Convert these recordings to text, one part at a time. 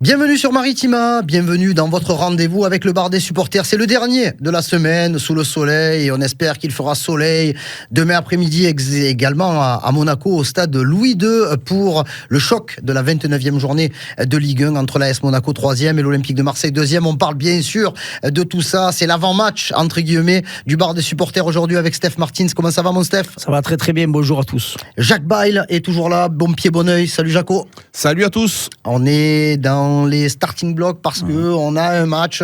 Bienvenue sur Maritima, bienvenue dans votre rendez-vous avec le bar des supporters. C'est le dernier de la semaine sous le soleil et on espère qu'il fera soleil demain après-midi également à Monaco au stade Louis II pour le choc de la 29e journée de Ligue 1 entre l'AS Monaco 3e et l'Olympique de Marseille 2e. On parle bien sûr de tout ça, c'est l'avant-match entre guillemets du bar des supporters aujourd'hui avec Steph Martins. Comment ça va mon Steph ? Ça va très très bien, bonjour à tous. Jacques Bail est toujours là, bon pied bon oeil. Salut Jaco. Salut à tous. On est dans les starting blocks parce que on a un match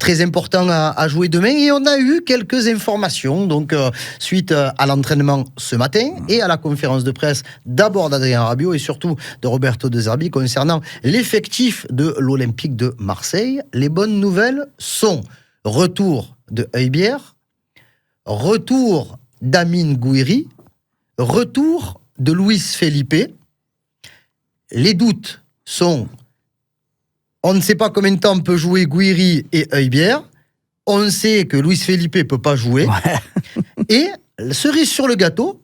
très important à jouer demain et on a eu quelques informations donc suite à l'entraînement ce matin et à la conférence de presse d'abord d'Adrien Rabiot et surtout de Roberto De Zerbi concernant l'effectif de l'Olympique de Marseille. Les bonnes nouvelles sont retour de Højbjerg, retour d'Amine Gouiri, retour de Luis Felipe. Les doutes sont: on ne sait pas combien de temps peut jouer Gouiri et Højbjerg. On sait que Luis Felipe ne peut pas jouer. Ouais. Et cerise sur le gâteau,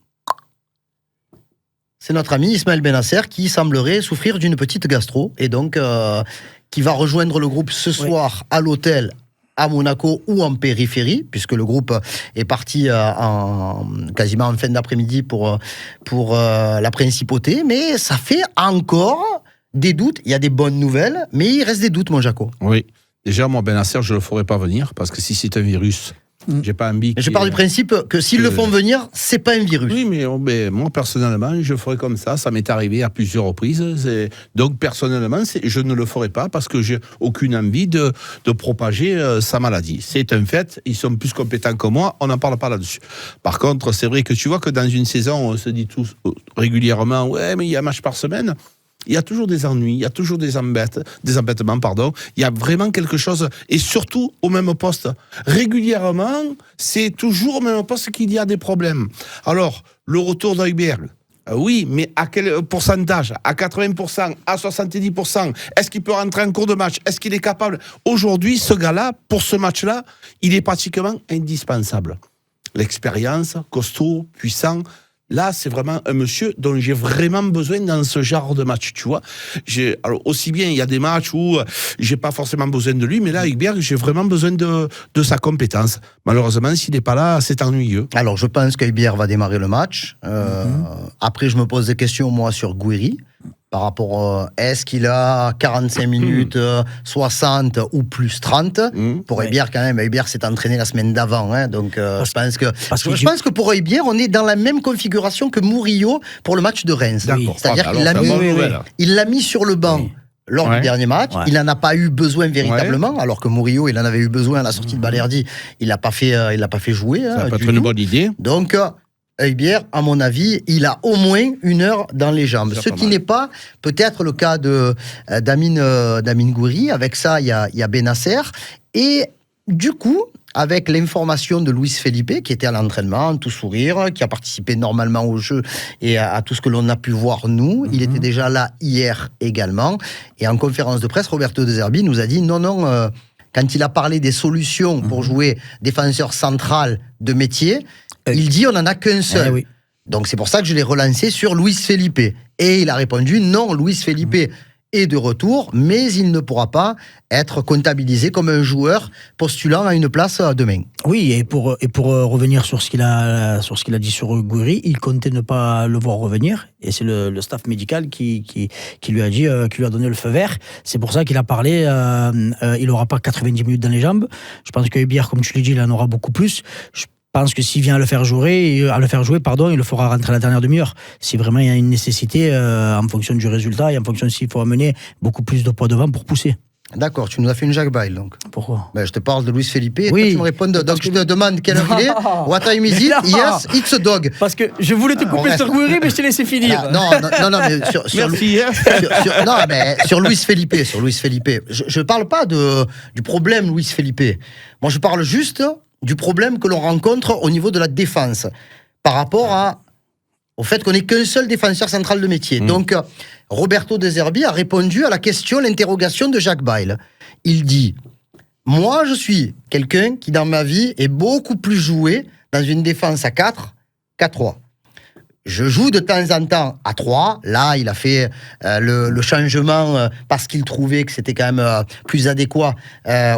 c'est notre ami Ismaël Benasser qui semblerait souffrir d'une petite gastro et donc qui va rejoindre le groupe ce soir à l'hôtel à Monaco ou en périphérie, puisque le groupe est parti quasiment en fin d'après-midi pour la principauté. Mais ça fait encore des doutes. Il y a des bonnes nouvelles, mais il reste des doutes, mon Jaco. Oui. Déjà, moi, Benasser, je ne le ferai pas venir, parce que si c'est un virus, j'ai pas envie. Je pars du principe que s'ils le font venir, c'est pas un virus. Oui, mais moi, personnellement, je ferai comme ça. Ça m'est arrivé à plusieurs reprises. Donc, personnellement, je ne le ferai pas parce que j'ai aucune envie de propager sa maladie. C'est un fait. Ils sont plus compétents que moi. On n'en parle pas là-dessus. Par contre, c'est vrai que tu vois que dans une saison, on se dit tous régulièrement, ouais, mais il y a un match par semaine. Il y a toujours des ennuis, il y a toujours des embêtements, pardon. Il y a vraiment quelque chose, et surtout au même poste. Régulièrement, c'est toujours au même poste qu'il y a des problèmes. Alors, le retour d'Højbjerg, oui, mais à quel pourcentage ? À 80%, à 70%? Est-ce qu'il peut rentrer en cours de match ? Est-ce qu'il est capable ? Aujourd'hui, ce gars-là, pour ce match-là, il est pratiquement indispensable. L'expérience, costaud, puissant. Là, c'est vraiment un monsieur dont j'ai vraiment besoin dans ce genre de match, tu vois. Alors, aussi bien, il y a des matchs où j'ai pas forcément besoin de lui, mais là, Højbjerg, j'ai vraiment besoin de sa compétence. Malheureusement, s'il n'est pas là, c'est ennuyeux. Alors, je pense qu'Højbjerg va démarrer le match. Après, je me pose des questions, moi, sur Gouiri. Par rapport, est-ce qu'il a 45 minutes, 60 ou plus 30 pour Højbjerg, quand même, Højbjerg s'est entraîné la semaine d'avant. Hein, donc, je pense que pour Højbjerg, on est dans la même configuration que Murillo pour le match de Reims. D'accord. C'est-à-dire qu'il l'a mis sur le banc. Lors du dernier match, il n'en a pas eu besoin véritablement, alors que Murillo, il en avait eu besoin à la sortie de Balerdi, il l'a pas fait jouer. Ça peut être une bonne idée. Donc, Højbjerg, à mon avis, il a au moins une heure dans les jambes. Ce qui n'est pas peut-être le cas d'Amine Gouiri. Avec ça, il y a Benasser. Et du coup, avec l'information de Luis Felipe, qui était à l'entraînement, tout sourire, qui a participé normalement au jeu et à tout ce que l'on a pu voir nous, il était déjà là hier également. Et en conférence de presse, Roberto De Zerbi nous a dit non, quand il a parlé des solutions pour jouer défenseur central de métier, il dit on n'en a qu'un seul. Oui. Donc c'est pour ça que je l'ai relancé sur Luis Felipe. Et il a répondu non, Luis Felipe est de retour, mais il ne pourra pas être comptabilisé comme un joueur postulant à une place demain. Oui, et pour revenir sur ce qu'il a dit sur Gouiri, il comptait ne pas le voir revenir, et c'est le staff médical qui lui a dit, qui lui a donné le feu vert. C'est pour ça qu'il a parlé. Il n'aura pas 90 minutes dans les jambes. Je pense que Højbjerg, comme tu l'as dit, il en aura beaucoup plus. Je pense que s'il vient à le faire jouer, il le fera rentrer à la dernière demi-heure. Si vraiment il y a une nécessité, en fonction du résultat et en fonction s'il faut amener beaucoup plus de poids devant pour pousser. D'accord, tu nous as fait une Jacques Bail, donc. Pourquoi ? Je te parle de Luis Felipe, et toi, tu me réponds, donc je te demande quelle heure il est, what time is it, yes, it's a dog. Parce que je voulais te couper sur Gouiri, mais je t'ai laissé finir. Non, mais sur Luis Felipe, je parle pas du problème Luis Felipe. Moi, je parle juste du problème que l'on rencontre au niveau de la défense, par rapport au fait qu'on n'est qu'un seul défenseur central de métier. Donc, Roberto De Zerbi a répondu à l'interrogation de Jacques Bail. Il dit « Moi, je suis quelqu'un qui, dans ma vie, est beaucoup plus joué dans une défense à 4 qu'à 3. Je joue de temps en temps à 3. Là, il a fait le changement parce qu'il trouvait que c'était quand même plus adéquat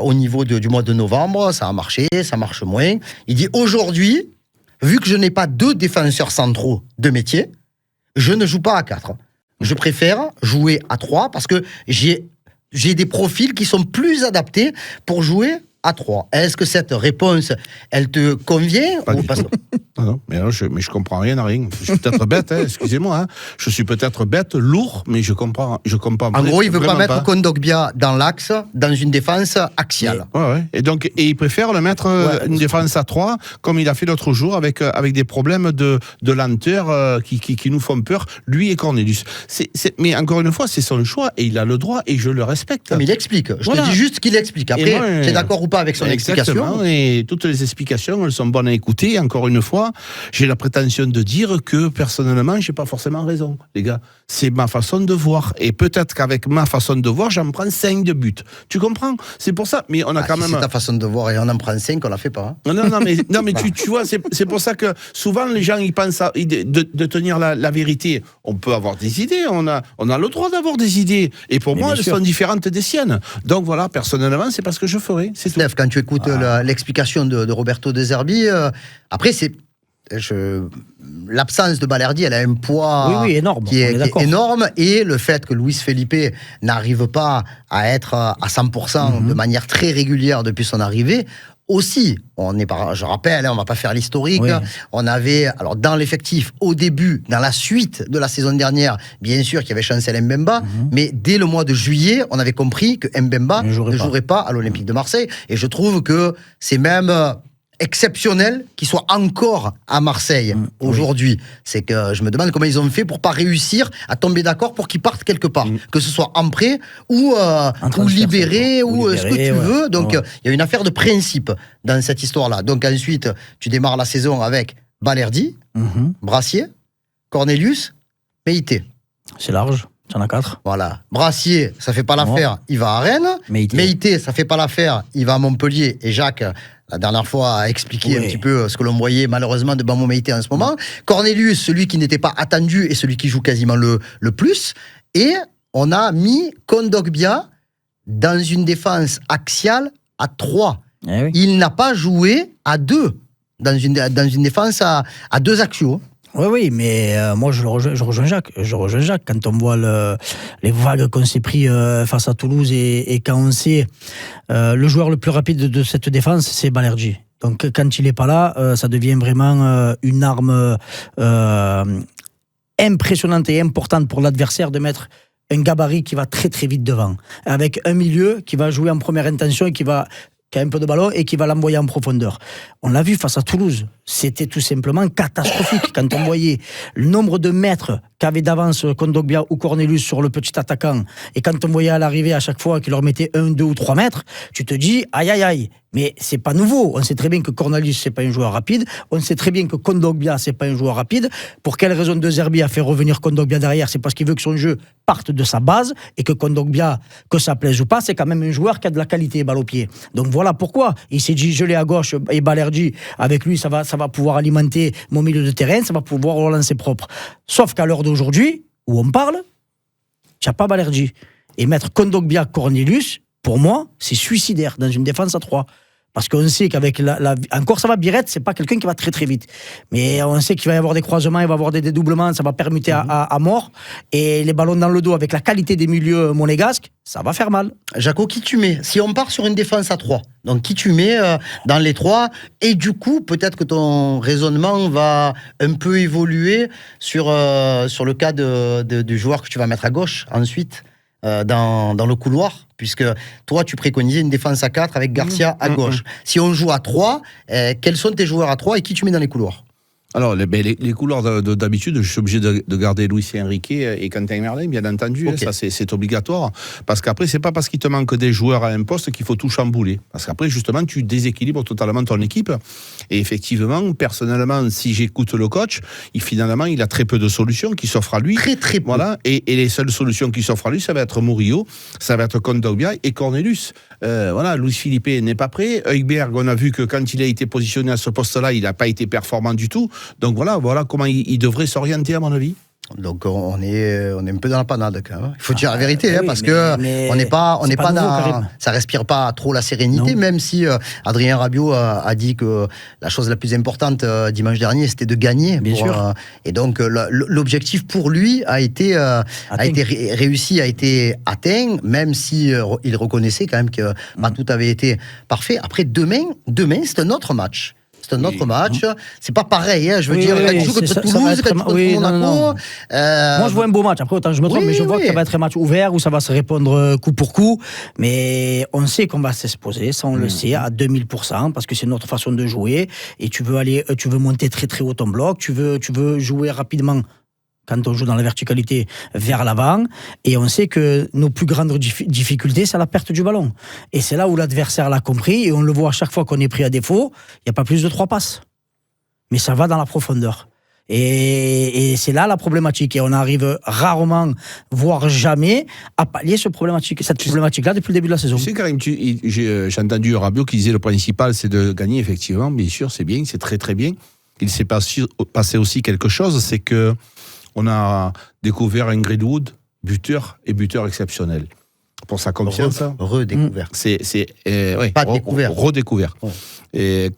au niveau du mois de novembre. Ça a marché, ça marche moins. Il dit aujourd'hui, vu que je n'ai pas 2 défenseurs centraux de métier, je ne joue pas à 4. Je préfère jouer à 3 parce que j'ai des profils qui sont plus adaptés pour jouer à 3. Est-ce que cette réponse, elle te convient Pas du tout. Non, mais je comprends rien à rien. Je suis peut-être bête, excusez-moi. Je suis peut-être bête, lourd, mais je comprends. En gros, il veut pas mettre Kondogbia dans l'axe, dans une défense axiale. Ouais. Et il préfère le mettre une défense à 3, comme il a fait l'autre jour, avec des problèmes de lenteur qui nous font peur, lui et Cornelius. Mais encore une fois, c'est son choix, et il a le droit, et je le respecte. Mais il explique. Je te dis juste qu'il explique. Après, t'es d'accord ou pas avec son explication? Et toutes les explications, elles sont bonnes à écouter. Encore une fois, j'ai la prétention de dire que personnellement, j'ai pas forcément raison, les gars. C'est ma façon de voir. Et peut-être qu'avec ma façon de voir, j'en prends 5 de buts. Tu comprends? C'est pour ça. Mais on a quand même. C'est ta façon de voir et on en prend 5, on la fait pas. Hein. Non, mais tu vois, c'est pour ça que souvent les gens ils pensent de tenir la vérité. On peut avoir des idées, on a le droit d'avoir des idées. Et pour moi, elles sont différentes des siennes. Donc voilà, personnellement, c'est pas ce que je ferais. C'est Steph, quand tu écoutes l'explication de Roberto De Zerbi, après c'est. L'absence de Balerdi, elle a un poids énorme, qui est énorme, et le fait que Luis Felipe n'arrive pas à être à 100% de manière très régulière depuis son arrivée, aussi, je rappelle, on va pas faire l'historique, on avait, alors dans l'effectif, au début, dans la suite de la saison dernière, bien sûr qu'il y avait Chancel Mbemba, mais dès le mois de juillet, on avait compris que Mbemba ne jouerait pas à l'Olympique de Marseille, et je trouve que c'est même exceptionnel qu'il soit encore à Marseille aujourd'hui. C'est que je me demande comment ils ont fait pour pas réussir à tomber d'accord pour qu'il parte quelque part, que ce soit en prêt ou libéré ou ce que tu veux. Donc il y a une affaire de principe dans cette histoire-là. Donc ensuite, tu démarres la saison avec Balerdi, Brassier, Cornelius, Meïté. C'est large. Tu en as 4. Voilà. Brassier, ça fait pas l'affaire, il va à Rennes. Meïté, ça fait pas l'affaire, il va à Montpellier. Et Jacques, la dernière fois, a expliqué un petit peu ce que l'on voyait malheureusement de Bambo Meïté en ce moment. Cornelius, celui qui n'était pas attendu et celui qui joue quasiment le plus. Et on a mis Kondogbia dans une défense axiale à 3. Il n'a pas joué à 2 dans une défense à 2 axiaux. Oui, mais moi je rejoins Jacques. Quand on voit les vagues qu'on s'est pris face à Toulouse et quand on sait le joueur le plus rapide de cette défense, c'est Balerdi. Donc quand il n'est pas là, ça devient vraiment une arme impressionnante et importante pour l'adversaire de mettre un gabarit qui va très très vite devant. Avec un milieu qui va jouer en première intention et qui a un peu de ballon et qui va l'envoyer en profondeur. On l'a vu face à Toulouse. C'était tout simplement catastrophique quand on voyait le nombre de mètres qu'avait d'avance Kondogbia ou Cornelius sur le petit attaquant. Et quand on voyait à l'arrivée à chaque fois qu'il leur mettait 1, 2 ou 3 mètres, tu te dis aïe. Mais c'est pas nouveau. On sait très bien que Cornelius, c'est pas un joueur rapide. On sait très bien que Kondogbia, c'est pas un joueur rapide. Pour quelle raison De Zerbi a fait revenir Kondogbia derrière? C'est parce qu'il veut que son jeu parte de sa base et que Kondogbia, que ça plaise ou pas, c'est quand même un joueur qui a de la qualité balle au pied. Donc voilà pourquoi. Il s'est dit, je l'ai à gauche et Balerdi, avec lui, ça va pouvoir alimenter mon milieu de terrain, ça va pouvoir relancer propre. Sauf qu'à l'heure d'aujourd'hui, où on parle, tu n'as pas Balerdi. Et mettre Kondogbia, Cornelius, pour moi, c'est suicidaire dans une défense à 3. Parce qu'on sait qu'avec encore ça va, Birette, c'est pas quelqu'un qui va très très vite. Mais on sait qu'il va y avoir des croisements, il va y avoir des dédoublements, ça va permuter à mort. Et les ballons dans le dos, avec la qualité des milieux monégasques, ça va faire mal. Jaco, qui tu mets? Si on part sur une défense à 3, donc qui tu mets dans les 3? Et du coup, peut-être que ton raisonnement va un peu évoluer sur le cas du joueur que tu vas mettre à gauche ensuite. Dans le couloir, puisque toi tu préconisais une défense à 4 avec Garcia à gauche. Si on joue à 3, quels sont tes joueurs à 3 et qui tu mets dans les couloirs? Alors, les couloirs d'habitude, je suis obligé de garder Luis Enrique et Quentin Merlin, bien entendu. Okay. Ça, c'est obligatoire. Parce qu'après, c'est pas parce qu'il te manque des joueurs à un poste qu'il faut tout chambouler. Parce qu'après, justement, tu déséquilibres totalement ton équipe. Et effectivement, personnellement, si j'écoute le coach, finalement, il a très peu de solutions qui s'offrent à lui. Très peu. Voilà. Et les seules solutions qui s'offrent à lui, ça va être Murillo, ça va être Kondogbia et Cornelius. Voilà, Luis Felipe n'est pas prêt. Højbjerg, on a vu que quand il a été positionné à ce poste-là, il n'a pas été performant du tout. Donc voilà comment il devrait s'orienter, à mon avis. Donc on est un peu dans la panade quand même. Il faut dire la vérité, parce que on n'est pas dans, ça respire pas trop la sérénité, même si Adrien Rabiot a dit que la chose la plus importante dimanche dernier, c'était de gagner. Bien sûr. Et donc l'objectif pour lui a été réussi, a été atteint, même si il reconnaissait quand même que pas tout avait été parfait. Après demain c'est un autre match. C'est un autre match. C'est pas pareil, hein. Je veux dire, quand tu joues contre Toulouse, quand tu joues contre Monaco. Moi, je vois un beau match. Après, autant je me trompe, mais je vois que ça va être un match ouvert où ça va se répondre coup pour coup. Mais on sait qu'on va s'exposer, ça on le sait, à 2000%, parce que c'est notre façon de jouer. Et tu veux monter très très haut ton bloc, tu veux jouer rapidement. Quand on joue dans la verticalité vers l'avant, et on sait que nos plus grandes difficultés, c'est la perte du ballon. Et c'est là où l'adversaire l'a compris, et on le voit à chaque fois qu'on est pris à défaut, il n'y a pas plus de 3 passes. Mais ça va dans la profondeur. Et c'est là la problématique. Et on arrive rarement, voire jamais, à pallier cette problématique-là depuis le début de la saison. Tu sais, Karim, j'ai entendu Rabiot qui disait le principal, c'est de gagner, effectivement. Bien sûr, c'est bien, c'est très très bien. Il s'est passé aussi quelque chose, c'est que on a découvert un Greenwood, buteur exceptionnel. Pour sa confiance. Redécouvert. Pas découvert. Redécouvert. Ouais. Et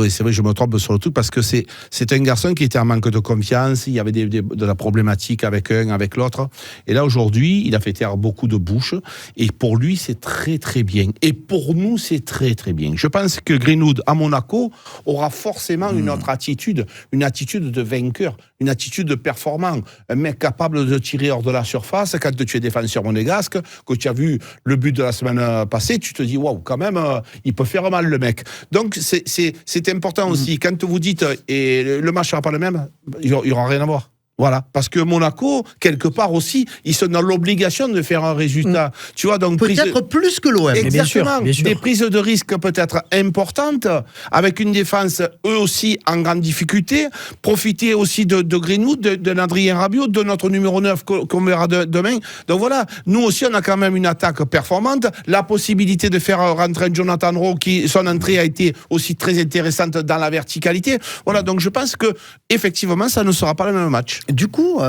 c'est vrai, je me trompe sur le truc, parce que c'est un garçon qui était en manque de confiance, il y avait de la problématique avec un, avec l'autre. Et là, aujourd'hui, il a fait taire beaucoup de bouches. Et pour lui, c'est très, très bien. Et pour nous, c'est très, très bien. Je pense que Greenwood, à Monaco, aura forcément une autre attitude, une attitude de vainqueur, une attitude de performant. Un mec capable de tirer hors de la surface. Quand tu es défenseur monégasque, que tu as vu le but de la semaine passée, tu te dis, waouh, quand même, il peut faire mal, le mec. Donc, c'est important aussi. Quand vous dites, et le match sera pas le même, il y aura rien à voir. Voilà, parce que Monaco, quelque part aussi, ils sont dans l'obligation de faire un résultat. Tu vois, donc peut-être plus que l'OM. Exactement. Bien sûr. Des prises de risque peut-être importantes, avec une défense eux aussi en grande difficulté. Profiter aussi de Greenwood, de Adrien Rabiot, de notre numéro 9 qu'on verra demain. Donc voilà, nous aussi on a quand même une attaque performante. La possibilité de faire rentrer un Jonathan Rowe, son entrée a été aussi très intéressante dans la verticalité. Voilà, donc je pense que effectivement ça ne sera pas le même match. Du coup,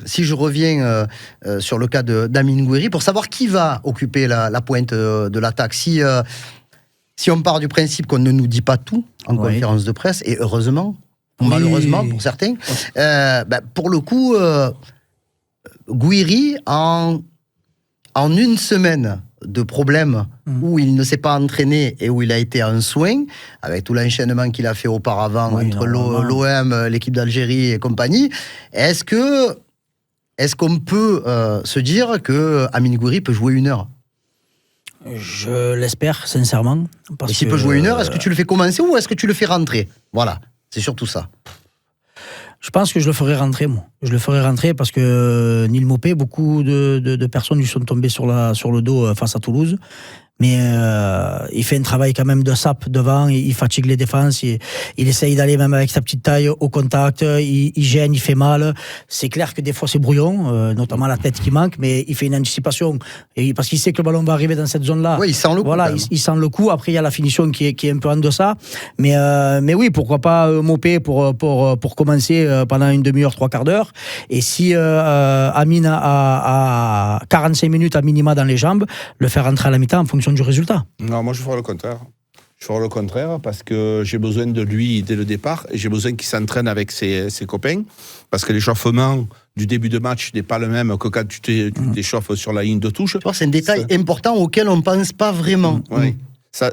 si je reviens sur le cas d'Amine Gouiri, pour savoir qui va occuper la pointe de l'attaque, si on part du principe qu'on ne nous dit pas tout en conférence de presse, et heureusement, malheureusement pour certains, pour le coup, Gouiri, en une semaine de problèmes où il ne s'est pas entraîné et où il a été en soins, avec tout l'enchaînement qu'il a fait auparavant entre l'OM, l'équipe d'Algérie et compagnie, est-ce qu'on peut se dire que Amine Gouiri peut jouer 1 heure ? Je l'espère, sincèrement. Et s'il peut jouer 1 heure, est-ce que tu le fais commencer ou est-ce que tu le fais rentrer ? Voilà, c'est surtout ça. Je pense que je le ferai rentrer, moi. Je le ferai rentrer parce que Neil Maupay, beaucoup de personnes lui sont tombées sur le dos face à Toulouse. Mais il fait un travail quand même de sape devant, il fatigue les défenses, il essaye d'aller même avec sa petite taille au contact, il gêne, il fait mal. C'est clair que des fois c'est brouillon, notamment la tête qui manque, mais il fait une anticipation parce qu'il sait que le ballon va arriver dans cette zone-là. Oui, il sent le coup. Voilà, il sent le coup. Après, il y a la finition qui est un peu en deçà. Mais oui, pourquoi pas Maupay pour commencer pendant une demi-heure, 3/4 d'heure. Et si Amine a 45 minutes à minima dans les jambes, le faire rentrer à la mi-temps en fonction du résultat. Non, moi je ferai le contraire. Je ferai le contraire parce que j'ai besoin de lui dès le départ et j'ai besoin qu'il s'entraîne avec ses copains parce que l'échauffement du début de match n'est pas le même que quand tu t'échauffes sur la ligne de touche. Tu vois, c'est un détail important auquel on ne pense pas vraiment. Oui. Ça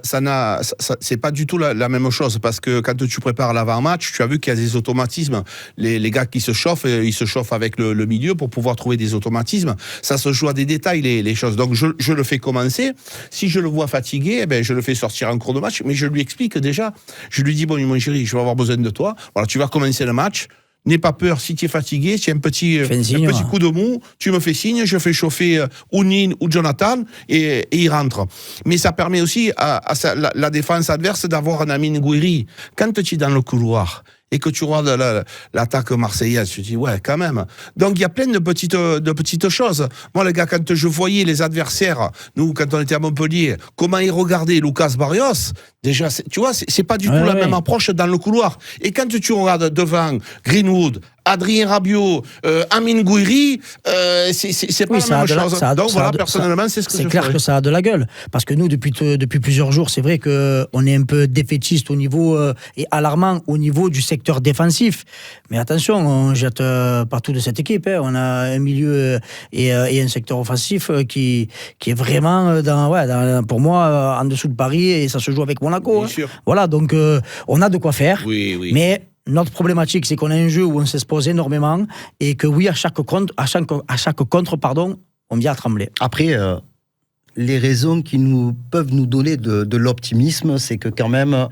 c'est pas du tout la même chose parce que quand tu prépares l'avant-match, tu as vu qu'il y a des automatismes. Les gars qui se chauffent, ils se chauffent avec le milieu pour pouvoir trouver des automatismes. Ça se joue à des détails, les choses. Donc je le fais commencer. Si je le vois fatigué, je le fais sortir en cours de match. Mais je lui explique déjà. Je lui dis, bon, mon chéri, je vais avoir besoin de toi. Voilà, tu vas commencer le match. N'aie pas peur, si tu es fatigué, si tu as un petit coup de mou, tu me fais signe, je fais chauffer Ounin ou Jonathan et il rentre. Mais ça permet aussi à la défense adverse d'avoir un Amine Gouiri. Quand tu es dans le couloir et que tu regardes l'attaque marseillaise, tu te dis, ouais, quand même. Donc, il y a plein de petites choses. Moi, les gars, quand je voyais les adversaires, nous, quand on était à Montpellier, comment ils regardaient Lucas Barrios, déjà, tu vois, c'est pas du tout la même approche dans le couloir. Et quand tu regardes devant Greenwood, Adrien Rabiot, Amine Gouiri, c'est pas la même chose. Donc voilà, personnellement, c'est ce que je ferais. C'est clair que ça a de la gueule. Parce que nous, depuis plusieurs jours, c'est vrai qu'on est un peu défaitiste au niveau, et alarmant au niveau du secteur défensif. Mais attention, on jette partout de cette équipe. Hein. On a un milieu et un secteur offensif qui est vraiment, pour moi, en dessous de Paris, et ça se joue avec Monaco. Bien sûr. Voilà, donc on a de quoi faire. Oui. Mais notre problématique, c'est qu'on a un jeu où on s'expose énormément et que oui, à chaque contre, on vient à trembler. Après, les raisons qui peuvent nous donner de l'optimisme, c'est que quand même,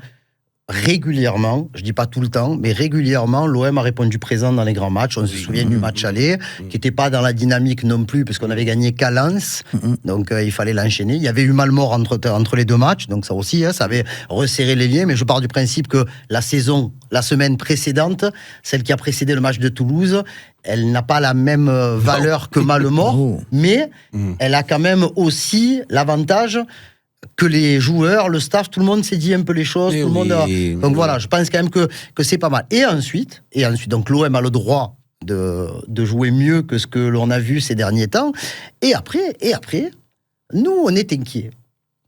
régulièrement, je dis pas tout le temps, mais régulièrement, l'OM a répondu présent dans les grands matchs. On se souvient du match aller, qui n'était pas dans la dynamique non plus, puisqu'on avait gagné qu'à Lens, donc il fallait l'enchaîner. Il y avait eu Malmort entre les deux matchs, donc ça aussi, ça avait resserré les liens, mais je pars du principe que la semaine précédente, celle qui a précédé le match de Toulouse, elle n'a pas la même valeur que Malmort, mais elle a quand même aussi l'avantage que les joueurs, le staff, tout le monde s'est dit un peu les choses, tout le monde a... Donc voilà, je pense quand même que c'est pas mal. Et ensuite, donc l'OM a le droit de jouer mieux que ce que l'on a vu ces derniers temps. Et après, nous, on est inquiets.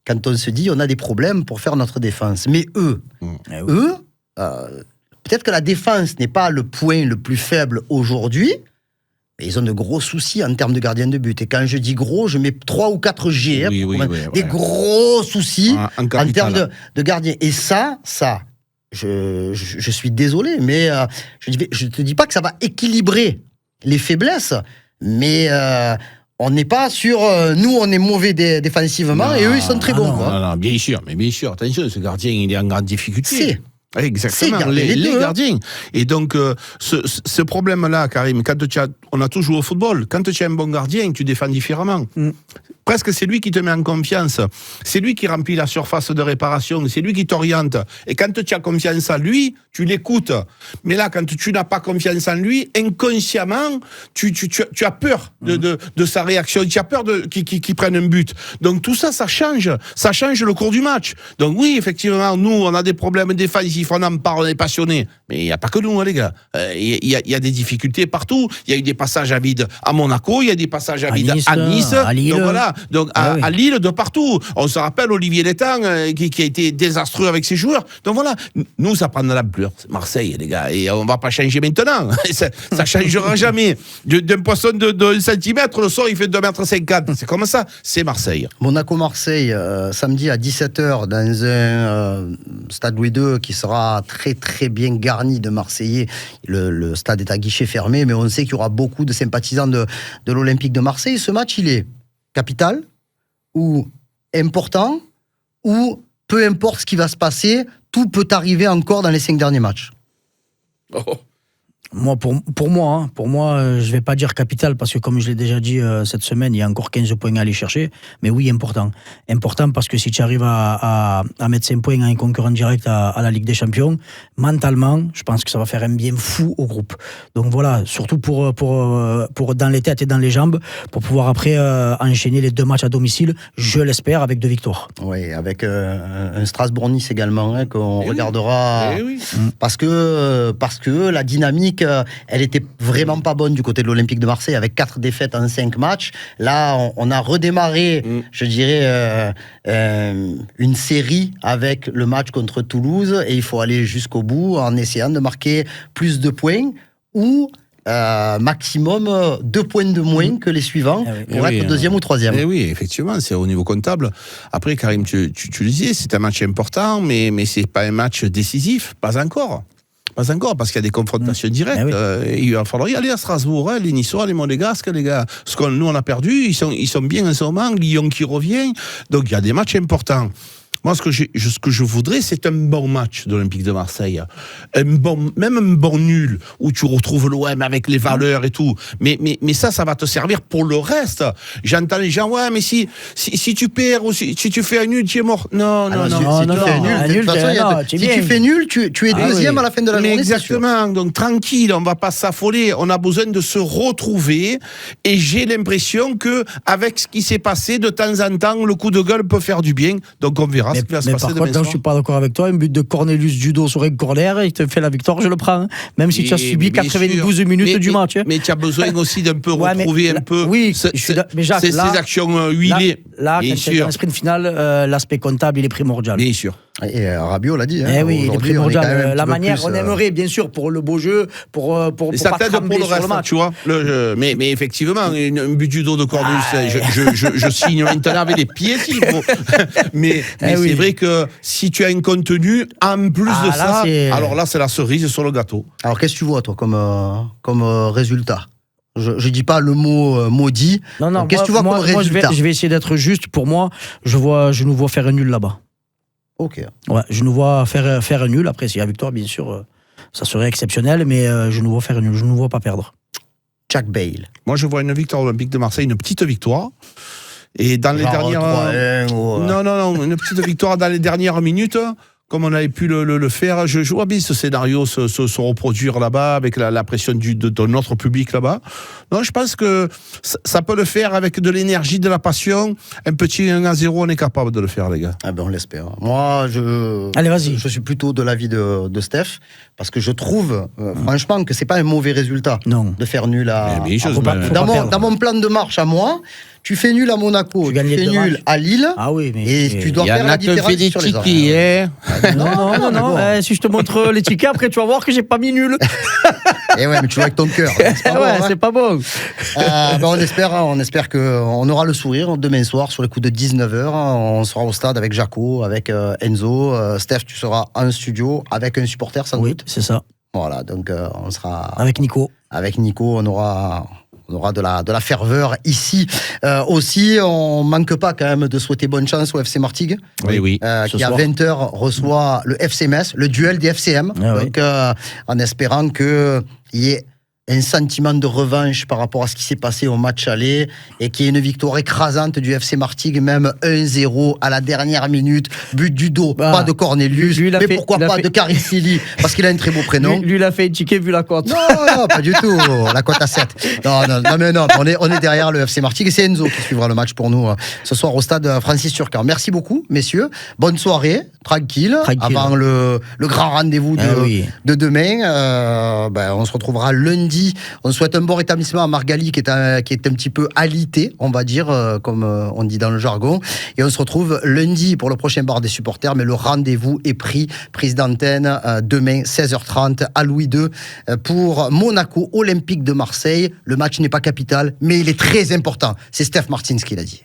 Quand on se dit, on a des problèmes pour faire notre défense. Mais eux, peut-être que la défense n'est pas le point le plus faible aujourd'hui, mais ils ont de gros soucis en termes de gardien de but. Et quand je dis gros, je mets 3 ou 4 G. Des gros soucis en termes de gardien. Et ça, je suis désolé, mais je ne te dis pas que ça va équilibrer les faiblesses, mais on n'est pas sur... nous, on est mauvais défensivement, et eux, ils sont très bons. Non, bien sûr. Attention, ce gardien, il est en grande difficulté. Exactement, les gardiens. Et donc, ce problème-là, Karim, on a toujours joué au football, quand tu as un bon gardien, tu défends différemment. Presque c'est lui qui te met en confiance, c'est lui qui remplit la surface de réparation, c'est lui qui t'oriente. Et quand tu as confiance en lui, tu l'écoutes. Mais là, quand tu n'as pas confiance en lui, inconsciemment, tu as peur de sa réaction, tu as peur qu'il prenne un but. Donc tout ça, ça change le cours du match. Donc oui, effectivement, nous, on a des problèmes défensifs, on en parle, on est passionnés. Mais il n'y a pas que nous, les gars. Il y a des difficultés partout. Il y a eu des passages à vide à Monaco, il y a des passages à vide à Nice. À Lille. Donc voilà. Donc à Lille, de partout. On se rappelle Olivier Létang qui a été désastreux avec ses joueurs. Donc voilà, nous ça prend de l'ampleur. C'est Marseille, les gars, et on va pas changer maintenant. ça changera jamais. D'un poisson de 1 centimètre, le soir il fait 2,50 m. C'est comme ça, c'est Marseille. Monaco-Marseille, samedi à 17h dans un stade Louis II qui sera très très bien garni de Marseillais. Le stade est à guichet fermé, mais on sait qu'il y aura beaucoup de sympathisants de l'Olympique de Marseille. Ce match, il est capital ou important, ou peu importe ce qui va se passer, tout peut arriver encore dans les 5 derniers matchs. Moi, pour moi, je vais pas dire capital parce que comme je l'ai déjà dit cette semaine, il y a encore 15 points à aller chercher. Mais oui, important. Important parce que si tu arrives à mettre 5 points à un concurrent direct à la Ligue des Champions, mentalement, je pense que ça va faire un bien fou au groupe. Donc voilà, surtout pour dans les têtes et dans les jambes, pour pouvoir après enchaîner les 2 matchs à domicile, je l'espère, avec 2 victoires. Oui, avec un Strasbourg-Nice également, qu'on regardera. Parce que la dynamique, elle était vraiment pas bonne du côté de l'Olympique de Marseille, avec 4 défaites en 5 matchs. Là, on a redémarré, je dirais, une série avec le match contre Toulouse, et il faut aller jusqu'au bout en essayant de marquer plus de points, ou maximum 2 points de moins que les suivants pour être deuxième ou troisième. Et oui, effectivement, c'est au niveau comptable. Après, Karim, tu le disais, c'est un match important, mais c'est pas un match décisif, pas encore. Pas encore, parce qu'il y a des confrontations directes. Il va falloir y aller à Strasbourg, les Niçois, les Monégasques, les gars. Ce que nous, on a perdu, ils sont bien en ce moment. Lyon qui revient. Donc, il y a des matchs importants. Moi, ce que je voudrais, c'est un bon match de l'Olympique de Marseille. Même un bon nul, où tu retrouves l'OM avec les valeurs et tout. Mais ça va te servir pour le reste. J'entends les gens, ouais, mais si tu perds ou si tu fais un nul, tu es mort. Non. Si tu fais nul, tu es deuxième à la fin de la journée. Exactement. Donc, tranquille, on va pas s'affoler. On a besoin de se retrouver. Et j'ai l'impression que, avec ce qui s'est passé, de temps en temps, le coup de gueule peut faire du bien. Donc, on verra ce qui va se passer. Par contre, là, je suis pas d'accord avec toi. Un but de Cornelius Judo sur un corner, il te fait la victoire, je le prends. Même si tu as subi 92 minutes du match. Mais tu as besoin aussi d'un peu retrouver un peu ces actions huilées. Là, quand tu es dans le sprint final, l'aspect comptable, il est primordial. Bien sûr. Et Rabiot l'a dit. Oui, il est primordial. La manière, on aimerait, bien sûr, pour le beau jeu, pour pas trembler sur le match. Tu vois, mais effectivement, un but du dos de Cornelius, je signe maintenant avec les pieds s'il faut. Mais c'est vrai que si tu as un contenu, en plus de ça, alors là, c'est la cerise sur le gâteau. Alors, qu'est-ce que tu vois, toi, comme résultat ? Je dis pas le mot maudit. Non, qu'est-ce que tu vois comme résultat ? Je vais essayer d'être juste. Pour moi, je nous vois faire un nul là-bas. Ok. Ouais, je nous vois faire un nul. Après, s'il y a victoire, bien sûr, ça serait exceptionnel, mais je nous vois faire un nul. Je ne nous vois pas perdre. Jack Bale. Moi, je vois une victoire olympique de Marseille, une petite victoire. Et dans les dernières... Non, une petite victoire dans les dernières minutes, comme on avait pu le faire. Je vois bien ce scénario se reproduire là-bas, avec la pression de notre public là-bas. Non, je pense que ça peut le faire avec de l'énergie, de la passion. Un petit 1-0, on est capable de le faire, les gars. Ah ben, on l'espère. Moi, Allez, vas-y. Je suis plutôt de l'avis de Steph, parce que je trouve, franchement, que c'est pas un mauvais résultat de faire nul à... Dans mon plan de marche à moi, tu fais nul à Monaco, tu fais nul à Lille, et tu dois faire la différence sur les autres. Non. Si je te montre les tickets, après tu vas voir que j'ai pas mis nul. Et ouais, mais tu joues avec ton cœur. C'est pas bon. On espère qu'on aura le sourire demain soir sur les coups de 19h. On sera au stade avec Jaco, avec Enzo. Steph, tu seras en studio avec un supporter sans doute. Oui, c'est ça. Voilà, donc on sera... Avec Nico. Avec Nico, on aura de la ferveur ici. Aussi, on manque pas quand même de souhaiter bonne chance au FC Martigues. Oui. Qui à 20h reçoit le FC Metz, le duel des FCM. Donc, en espérant qu'il y ait un sentiment de revanche par rapport à ce qui s'est passé au match aller et qu'il y ait une victoire écrasante du FC Martigues, même 1-0 à la dernière minute, but du dos, pas de Cornelius, mais pourquoi pas de Carissili, parce qu'il a un très beau prénom. Lui, il a fait une ticket vu la cote. Non, pas du tout, la cote à 7. Non, on est derrière le FC Martigues et c'est Enzo qui suivra le match pour nous ce soir au stade Francis Turcan. Merci beaucoup, messieurs. Bonne soirée, tranquille. Avant le grand rendez-vous de demain. On se retrouvera lundi. On souhaite un bon rétablissement à Margali qui est un petit peu alité, on va dire, comme on dit dans le jargon. Et on se retrouve lundi pour le prochain bar des supporters, mais le rendez-vous est pris. Prise d'antenne demain 16h30 à Louis II pour Monaco Olympique de Marseille. Le match n'est pas capital, mais il est très important. C'est Steph Martins qui l'a dit.